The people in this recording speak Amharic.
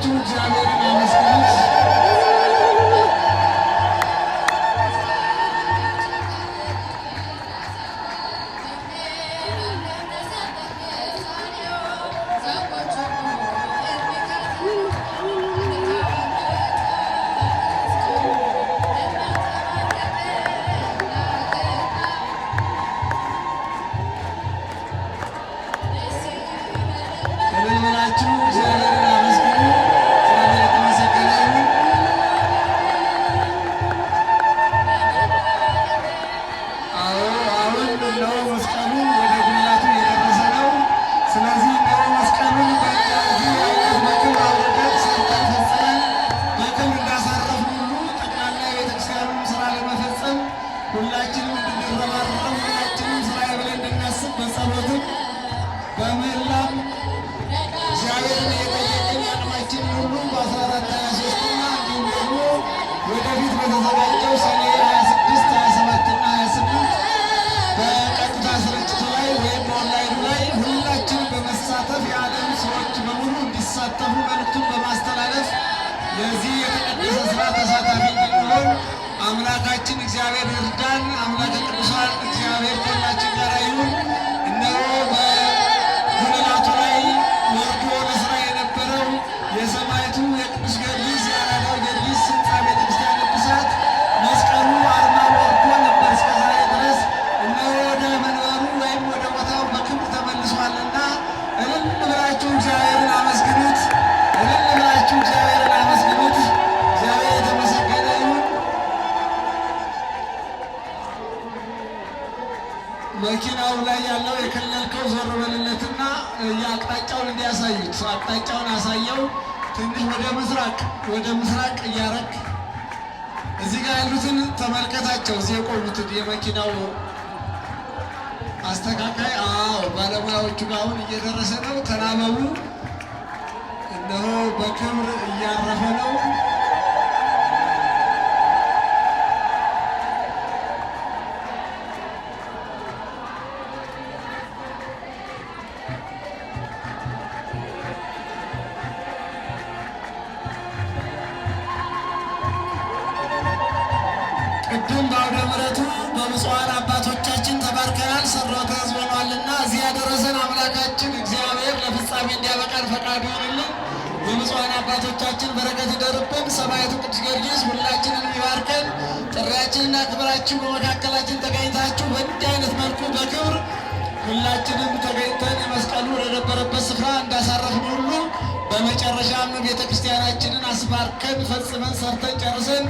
ብላችሁ እግዚአብሔርን አመስግኑት። ሁላችንም እንድንረባረብ ሁላችንም ስራ ብለን እንድናስብ በጸሎትም በምህላም እግዚአብሔርን እየጠየቅን አቅማችን ሁሉ በ1423 እንዲሁም ደግሞ ወደፊት በተዘጋጀው ሰኔ 26፣ 27 እና 28 በቀጥታ ስርጭቱ ላይ ወይም በኦንላይኑ ላይ ሁላችንም በመሳተፍ የዓለም ሰዎች በሙሉ እንዲሳተፉ መልዕክቱን በማስተላለፍ የዚህ የተቀደሰ ስራ ተሳታፊ እንድንሆን አምላካችን እግዚአብሔር ይርዳን። አምላከ ቅዱሳን እግዚአብሔር ከሁላችን ጋር ይሁን። እነሆ በጉልላቱ ላይ ወርዶ ለስራ የነበረው የሰማዕቱ የቅዱስ ጊዮርጊስ የአራዳው ጊዮርጊስ ሕንፃ ቤተክርስቲያን እድሳት መስቀሉ አርማ ወርዶ ነበር እስከ ዛሬ ድረስ። እነሆ ወደ መንበሩ ወይም ወደ ቦታው በክብር ተመልሷልና እልል ብላችሁ እግዚአብሔርን አመስግኑት። እልል ብላችሁ እግዚአብሔርን አመስግኑት። እግዚአብሔር የተመሰገነ ይሁን። መኪናው ላይ ያለው የከለልከው ዞር በልለትና የአቅጣጫውን እንዲያሳዩት አቅጣጫውን አሳየው። ትንሽ ወደ ምስራቅ እያረግ እዚህ ጋር ያሉትን ተመልከታቸው። እዚህ የቆሙትን የመኪናው አስተካካይ ባለሙያዎቹ ጋር አሁን እየደረሰ ነው። ተናበቡ። እነሆ በክብር እያረፈ ነው። ቅድም በአውደ ምሕረቱ በብፁዓን አባቶቻችን ተባርከናል። ሰርሮተ ሕዝብ ሆኗልና እዚህ ያደረሰን አምላካችን እግዚአብሔር ለፍጻሜ እንዲያበቃን ፈቃዱ ይሁንልን። የብፁዓን አባቶቻችን በረከት ይደርብን። ሰማዕቱ ቅዱስ ጊዮርጊስ ሁላችንን ይባርከን። ጥሪያችንና ክብራችሁ በመካከላችን ተገኝታችሁ በእንዲህ አይነት መልኩ በክብር ሁላችንም ተገኝተን የመስቀሉ ወደነበረበት ስፍራ እንዳሳረፍን ሁሉ በመጨረሻም ቤተ ክርስቲያናችንን አስባርከን ፈጽመን ሰርተን ጨርሰን